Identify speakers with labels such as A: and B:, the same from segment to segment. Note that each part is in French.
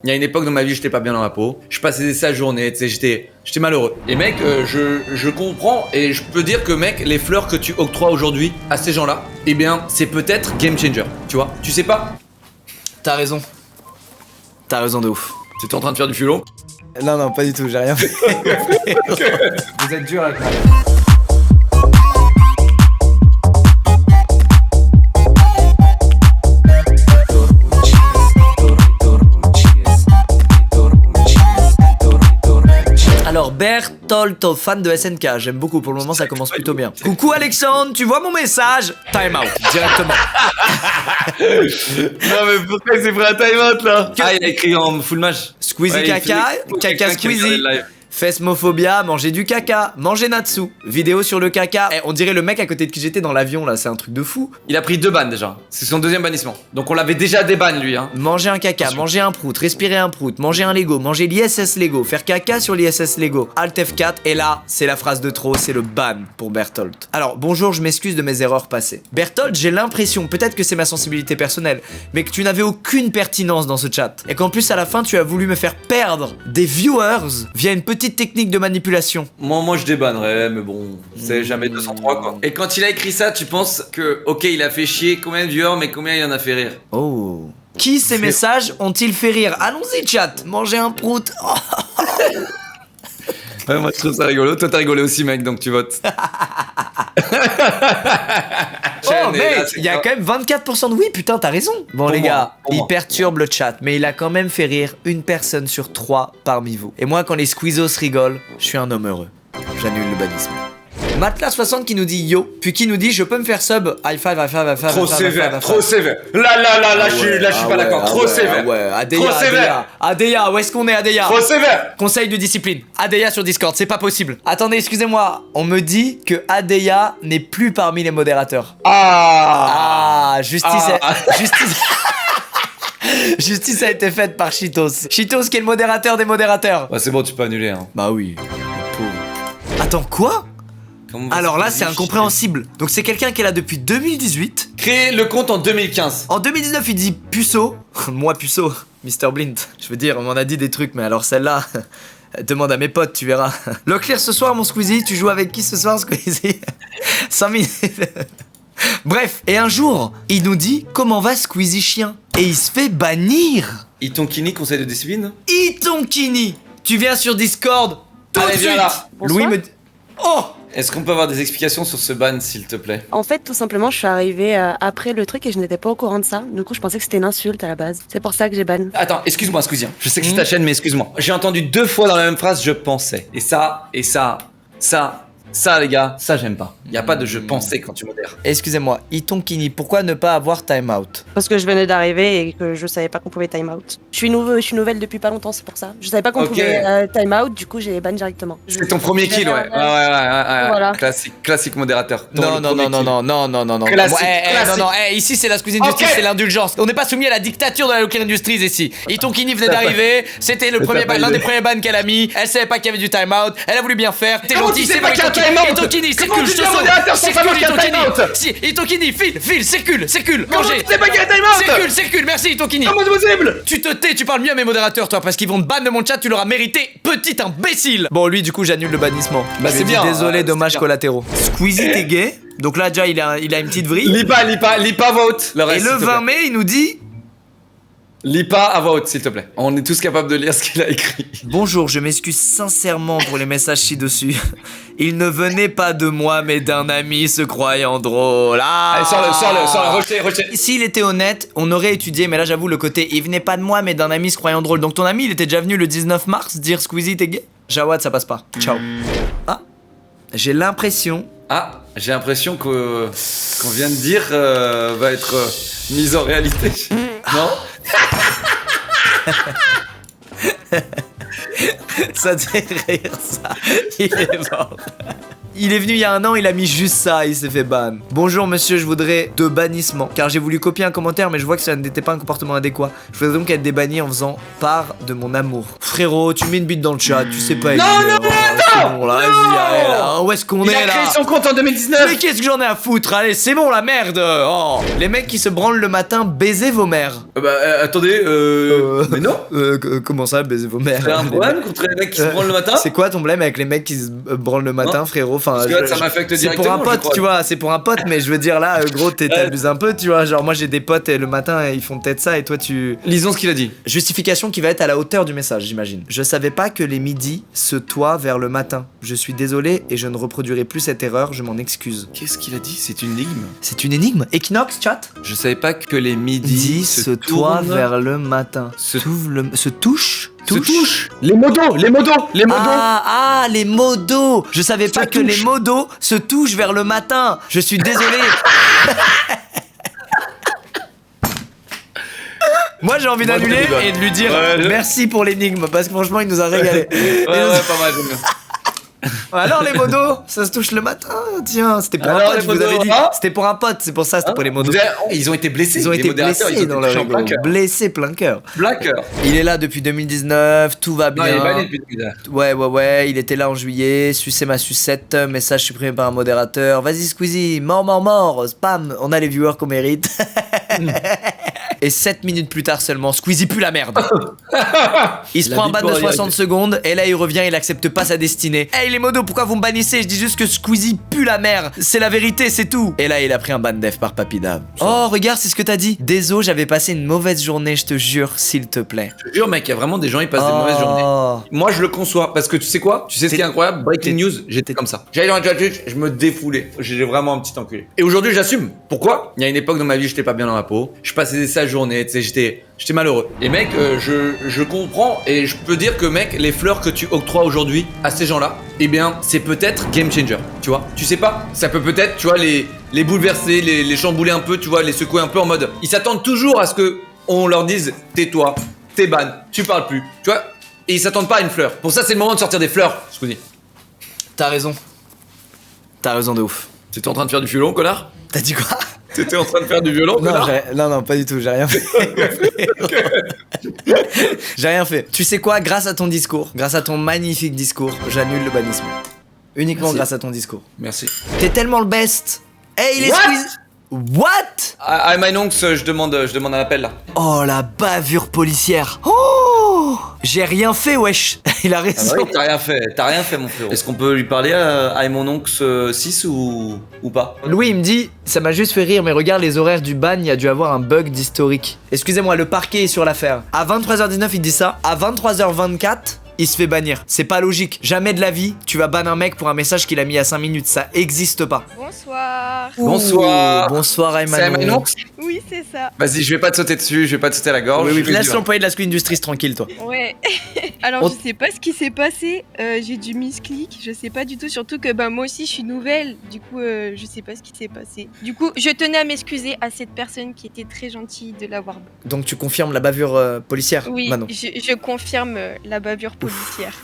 A: Il y a une époque dans ma vie, j'étais pas bien dans ma peau. Je passais des sales journées, tu sais, j'étais malheureux. Et mec, je comprends et je peux dire que mec, les fleurs que tu octroies aujourd'hui à ces gens-là, eh bien, c'est peut-être game changer, tu vois. Tu sais pas?
B: T'as raison. T'as raison de ouf.
A: T'étais en train de faire du fulot?
B: Non, pas du tout, j'ai rien fait.
A: Vous êtes dur avec moi.
B: Alors Berthold, fan de SNK, j'aime beaucoup, pour le moment ça commence plutôt bien. Coucou Alexandre, tu vois mon message? Time out, directement.
A: Non mais pourquoi c'est pris un time out là? Ah, il a écrit en full match.
B: Squeezie
A: Ouais,
B: caca, caca Squeezie. Phasmophobia, manger du caca, manger Natsu, vidéo sur le caca. On dirait le mec à côté de qui j'étais dans l'avion là, c'est un truc de fou.
A: Il a pris 2 bans déjà, c'est son 2e bannissement. Donc on l'avait déjà déban lui hein.
B: Manger un caca, manger un prout, respirer un prout, manger un Lego, manger l'ISS Lego, faire caca sur l'ISS Lego, Alt F4, et là, c'est la phrase de trop, c'est le ban pour Berthold. Alors, bonjour, je m'excuse de mes erreurs passées. Berthold, j'ai l'impression, peut-être que c'est ma sensibilité personnelle, mais que tu n'avais aucune pertinence dans ce chat. Et qu'en plus, à la fin, tu as voulu me faire perdre des viewers via une petite technique de manipulation.
A: Moi je débannerais, mais bon, c'est jamais 203 quoi. Et quand il a écrit ça, tu penses que, ok, il a fait chier combien de viewers, mais combien il en a fait rire?
B: Oh. Qui ces messages ont-ils fait rire? Allons-y chat, manger un prout.
A: Ouais, moi je trouve ça rigolo. Toi t'as rigolé aussi mec, donc tu votes.
B: Oh mec, il y a quand même 24% de oui, putain, t'as raison. Bon les gars, il perturbe le chat, mais il a quand même fait rire une personne sur 3 parmi vous. Et moi, quand les squeezos rigolent, je suis un homme heureux. J'annule le bannissement. Matelas60 qui nous dit yo, puis qui nous dit je peux me faire sub, high five.
A: Trop sévère, trop sévère. Là, je suis pas d'accord. Trop sévère.
B: Ouais, Adeya, où est-ce qu'on est Adeya?
A: Trop sévère.
B: Conseil de discipline. Adeya sur Discord, c'est pas possible. Attendez, excusez-moi, on me dit que Adeya n'est plus parmi les modérateurs. Justice. Justice a été faite par Cheetos. Cheetos qui est le modérateur des modérateurs.
A: Ouais, c'est bon, tu peux annuler hein.
B: Bah oui. Pauvre. Attends, quoi? Alors là, c'est incompréhensible. Donc c'est quelqu'un qui est là depuis 2018.
A: Créer le compte en 2015.
B: En 2019, il dit puceau. Moi, puceau. Mr. Blind. Je veux dire, on m'en a dit des trucs, mais alors celle-là... Demande à mes potes, tu verras. Locklear ce soir, mon Squeezie. Tu joues avec qui ce soir, Squeezie? 5 minutes. Bref, et un jour, il nous dit comment va Squeezie chien. Et il se fait bannir.
A: Itonkini, conseil de discipline.
B: Itonkini, tu viens sur Discord tout de suite.
A: Là.
B: Louis me dit... Oh!
A: Est-ce qu'on peut avoir des explications sur ce ban, s'il te plaît?
C: En fait, tout simplement, je suis arrivée après le truc et je n'étais pas au courant de ça. Du coup, je pensais que c'était une insulte à la base. C'est pour ça que j'ai ban.
A: Attends, excuse-moi, Squeezie. Je sais que c'est ta chaîne, mais excuse-moi. J'ai entendu 2 fois dans la même phrase, je pensais. Et ça, les gars, ça j'aime pas. Y a pas de je pensais quand tu modères.
B: Excusez-moi, Itonkini, pourquoi ne pas avoir timeout?
C: Parce que je venais d'arriver et que je savais pas qu'on pouvait time out. Je suis nouvelle depuis pas longtemps, c'est pour ça. Je savais pas qu'on pouvait time out, du coup j'ai ban directement.
A: C'est ton premier kill, ouais. Ouais.
C: Voilà.
A: Classique modérateur.
B: Non. Ici c'est la Squeezie Industries, c'est l'indulgence. On n'est pas soumis à la dictature de la Locklear Industries ici. Itonkini venait d'arriver, c'était l'un des premiers bans qu'elle a mis. Elle savait pas qu'il y avait du timeout, elle a voulu bien faire. T'es gentil, c'est pas Itonkini, c'est cool, je te sauve. Si, Itonkini, file, c'est cool. Manger.
A: C'est pas qu'il y a timeout.
B: C'est cool, merci Itonkini.
A: Comment c'est possible?
B: Tu te tais, tu parles mieux à mes modérateurs, toi, parce qu'ils vont te ban de mon chat, tu l'auras mérité, petit imbécile. Bon, lui, du coup, j'annule le bannissement.
A: Bah, c'est bien.
B: Désolé, dommages collatéraux. Squeezie, t'es gay. Donc là, déjà, il a une petite vrille.
A: Lis pas vote.
B: Et le 20 mai, il nous dit...
A: Lis pas à voix haute, s'il te plaît. On est tous capables de lire ce qu'il a écrit.
B: Bonjour, je m'excuse sincèrement pour les messages ci-dessus. Il ne venait pas de moi, mais d'un ami se croyant drôle.
A: Allez, sors-le, rejetez.
B: S'il était honnête, on aurait étudié, mais là j'avoue le côté il venait pas de moi, mais d'un ami se croyant drôle. Donc ton ami, il était déjà venu le 19 mars dire Squeezie, t'es gay? Jawad, ça passe pas. Ciao. Ah, j'ai l'impression...
A: J'ai l'impression qu'on vient de dire va être mise en réalité. Non?
B: Ça te fait rire ça. Il est mort. Il est venu il y a un an, il a mis juste ça, il s'est fait ban. Bonjour monsieur, je voudrais 2 bannissements. Car j'ai voulu copier un commentaire, mais je vois que ça n'était pas un comportement adéquat. Je voudrais donc être débanni en faisant part de mon amour. Frérot, tu mets une bite dans le chat, tu sais pas écrire. C'est bon, là, vas-y, allez, là. Où est-ce qu'on
A: Il
B: est
A: a
B: là?
A: créé son compte en 2019.
B: Mais qu'est-ce que j'en ai à foutre? Allez, c'est bon la merde. Oh. Les mecs qui se branlent le matin, baisez vos mères.
A: Attendez, mais non.
B: Comment ça, baiser vos mères?
A: C'est un problème contre les mecs qui se branlent le matin.
B: C'est quoi ton problème avec les mecs qui se branlent le matin, frérot? Enfin,
A: Parce que là, ça m'affecte
B: c'est pour
A: directement.
B: un pote, tu vois, c'est pour un pote, mais je veux dire là, gros, t'abuses un peu, tu vois. Genre, moi j'ai des potes et le matin, ils font peut-être ça et toi tu.
A: Lisons ce qu'il a dit.
B: Justification qui va être à la hauteur du message, j'imagine. Je savais pas que les midis se toient vers le matin. Je suis désolé et je ne reproduirai plus cette erreur, je m'en excuse.
A: Qu'est-ce qu'il a dit? C'est une énigme.
B: C'est une énigme. Equinox, chat?
A: Je savais pas que les midis
B: Dit se toient vers le matin.
A: Se-
B: Se touche.
A: Se touche. Les modos.
B: Ah, les modos. Je savais pas que
A: touche.
B: les modos se touchent vers le matin. Je suis désolé. Moi j'ai envie
A: Moi,
B: d'annuler
A: je rigole.
B: et de lui dire
A: Ouais,
B: merci pour l'énigme parce que franchement il nous a régalé.
A: Ouais, pas mal, j'aime bien.
B: Alors les modos, ça se touche le matin. Tiens, c'était pour
A: Alors,
B: un pote,
A: les
B: je vous
A: modos,
B: avais dit.
A: hein
B: C'était pour un pote, c'est pour ça, c'était pour les modos.
A: Ils ont été blessés.
B: Ils ont
A: les
B: été
A: modérateurs,
B: blessés
A: ils ont
B: dans
A: été
B: leur
A: touchés en
B: ego.
A: plein cœur.
B: Blessés plein cœur.
A: Plein cœur.
B: Il est là depuis 2019, tout va
A: Non,
B: bien.
A: il est banni depuis 2019.
B: Ouais, il était là en juillet, sucer ma sucette, message supprimé par un modérateur. Vas-y Squeezie, mort, spam, on a les viewers qu'on mérite. Et 7 minutes plus tard seulement, Squeezie pue la merde. Il se
A: La
B: prend un ban de
A: victoire
B: 60 secondes, et là il revient, il accepte pas sa destinée. Hey les modos, pourquoi vous me bannissez? Je dis juste que Squeezie pue la merde. C'est la vérité, c'est tout. Et là il a pris un ban def par Papy Dave. Oh, regarde, c'est ce que t'as dit. Désolé, j'avais passé une mauvaise journée, je te jure, s'il te plaît.
A: Je te jure, mec, il y a vraiment des gens, ils passent des mauvaises journées.
B: Oh.
A: Moi, je le conçois parce que tu sais quoi? Tu sais ce qui est incroyable? Breaking news, j'étais comme ça. J'allais dans la Twitch, je me défoulais. J'ai vraiment un petit enculé. Et aujourd'hui, j'assume. Pourquoi? Il y a une époque dans ma vie, j'étais pas bien dans ma peau. Je passais des sales journées, tu sais, j'étais malheureux. Et mec, je comprends et je peux dire que mec, les fleurs que tu octroies aujourd'hui à ces gens-là, eh bien, c'est peut-être game changer. Tu vois? Tu sais pas? Ça peut peut-être, tu vois, les bouleverser, les chambouler un peu, tu vois, les secouer un peu en mode. Ils s'attendent toujours à ce que on leur dise tais-toi, t'es ban, tu parles plus. Tu vois? Et ils s'attendent pas à une fleur. Pour ça, c'est le moment de sortir des fleurs, Squeezie.
B: T'as raison. T'as raison de ouf.
A: T'étais en train de faire du violon, connard?
B: T'as dit quoi?
A: T'étais en train de faire du violon,
B: Non,
A: connard?
B: non, pas du tout, j'ai rien fait. J'ai rien fait. Tu sais quoi, grâce à ton discours, grâce à ton magnifique discours, j'annule le bannissement. Uniquement
A: Merci.
B: grâce à ton discours.
A: Merci.
B: T'es tellement le best. Hey, il est
A: What?
B: Squeezie. What?
A: Ah, my nonks, je demande un appel là.
B: Oh, la bavure policière. Oh, j'ai rien fait, wesh. Il a
A: Ah
B: raison.
A: bah oui, t'as rien fait mon frérot. Est-ce qu'on peut lui parler à mon oncle 6 ou pas?
B: Louis, il me dit, ça m'a juste fait rire, mais regarde les horaires du ban, il y a dû avoir un bug d'historique. Excusez-moi, le parquet est sur l'affaire. À 23h19, il dit ça. À 23h24, il se fait bannir. C'est pas logique. Jamais de la vie, tu vas ban un mec pour un message qu'il a mis à 5 minutes. Ça existe pas.
D: Bonsoir.
A: Bonsoir.
B: Ouh, bonsoir,
A: C'est
B: Ayman.
A: my oncle.
D: Oui, c'est ça.
A: Vas-y, je vais pas te sauter dessus, je vais pas te sauter à la gorge.
B: Oui, oui,
A: je vais
B: laisse
A: dire.
B: l'employé de la Squid Industries tranquille, toi.
D: Ouais. Alors,
B: On-
D: je sais pas ce qui s'est passé. J'ai du misclick. Je sais pas du tout. Surtout que moi aussi, je suis nouvelle. Du coup, je sais pas ce qui s'est passé. Du coup, je tenais à m'excuser à cette personne qui était très gentille de l'avoir.
B: Donc tu confirmes la bavure policière,
D: Oui,
B: Manon.
D: je confirme la bavure policière.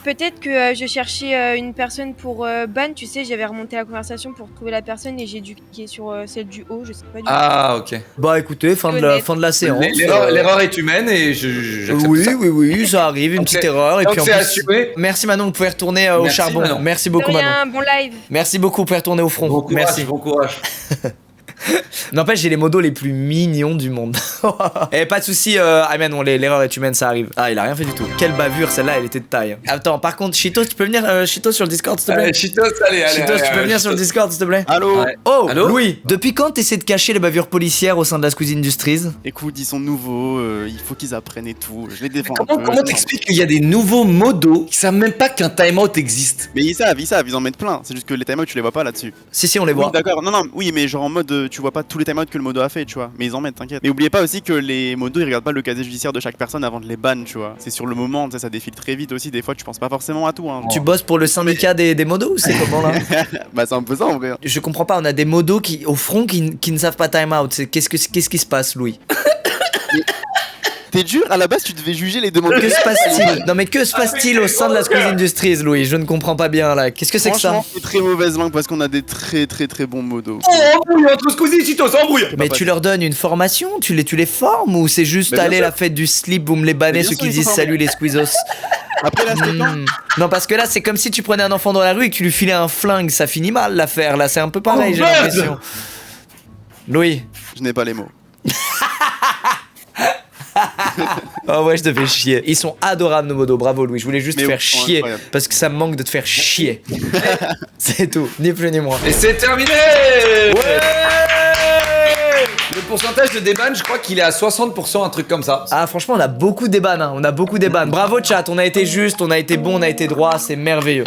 D: Peut-être que je cherchais une personne pour ban. Tu sais, j'avais remonté la conversation pour trouver la personne et j'ai dû cliquer sur celle du haut. Je sais pas du tout.
A: Ah, ok.
B: Bah écoutez, fin de la séance.
A: L'erreur est humaine et j'accepte
B: Oui,
A: ça.
B: oui, ça arrive, une
A: Donc
B: petite
A: c'est-
B: erreur. Et
A: donc
B: puis en
A: c'est
B: plus,
A: assumé.
B: merci Manon, vous pouvez retourner au
A: Merci,
B: charbon.
A: Manon.
B: Merci
D: De
B: beaucoup Manon.
D: rien, bon live.
B: Merci beaucoup, vous pouvez retourner au front.
A: Bon courage,
B: Merci.
A: bon courage.
B: N'empêche, j'ai les modos les plus mignons du monde. Et pas de soucis, Ayman, l'erreur est humaine, ça arrive. Ah, il a rien fait du tout. Quelle bavure, celle-là, elle était de taille. Attends, par contre, Cheetos, tu peux venir Cheetos sur le Discord, s'il te plaît?
A: Cheetos, allez.
B: Cheetos, tu peux venir sur le Discord, s'il te plaît?
E: Allô.
A: Ouais.
B: Oh,
A: Allô
B: Louis, depuis quand t'essaies de cacher les bavures policières au sein de la Squeezie Industries?
E: Écoute, ils sont nouveaux, il faut qu'ils apprennent et tout. Je les défends un
A: Comment
E: peu.
A: comment t'expliques qu'il y a des nouveaux modos qui savent même pas qu'un timeout existe?
E: Mais ils savent, ils en mettent plein. C'est juste que les timeouts, tu les vois pas là-dessus.
B: Si, on les
E: Oui,
B: voit.
E: d'accord. Non, oui, mais genre en mode, tu vois pas tous les timeouts que le modo a fait, tu vois. Mais ils en mettent, t'inquiète. Mais oubliez pas aussi que les modos, ils regardent pas le casier judiciaire de chaque personne avant de les ban, tu vois. C'est sur le moment, tu sais, ça défile très vite aussi. Des fois, tu penses pas forcément à tout, hein.
B: Tu bosses pour le syndicat des modos ou c'est comment là?
E: Bah, c'est un peu ça en vrai.
B: Je comprends pas, on a des modos au front qui ne savent pas time out. Qu'est-ce qui se passe, Louis?
E: T'es dur, à la base tu devais juger les demandes.
B: Que se passe-t-il? Non mais que se passe-t-il au sein de la Squeeze Industries, Louis? Je ne comprends pas bien là. Qu'est-ce que c'est que ça?
E: Franchement, c'est très mauvaise langue parce qu'on a des très bons modos.
A: Oh, embrouille entre Squeezie et Cheetos, embrouille.
B: Mais tu leur donnes une formation? Tu les formes? Ou c'est juste
E: Mais bien
B: aller à
E: sûr.
B: la fête du slip, vous me les bannez
E: Mais bien
B: ceux
E: sûr,
B: qui
E: ils
B: disent
E: sont
B: salut les Squeezos?
E: Après là, c'était quand
B: Non parce que là c'est comme si tu prenais un enfant dans la rue et que tu lui filais un flingue, ça finit mal l'affaire là, c'est un peu pareil
A: Oh,
B: j'ai
A: merde.
B: l'impression. Louis.
E: Je n'ai pas les mots.
B: Oh ouais je te fais chier. Ils sont adorables nos modos, bravo Louis, je voulais juste
E: Mais
B: te faire
E: ils sont
B: chier
E: incroyables.
B: parce que ça me manque de te faire chier. C'est tout, ni plus ni moins.
A: Et c'est terminé. Le pourcentage de déban, je crois qu'il est à 60%, un truc comme ça.
B: Ah franchement on a beaucoup déban, hein. On a beaucoup déban. Bravo chat, on a été juste, on a été bon, on a été droit, c'est merveilleux.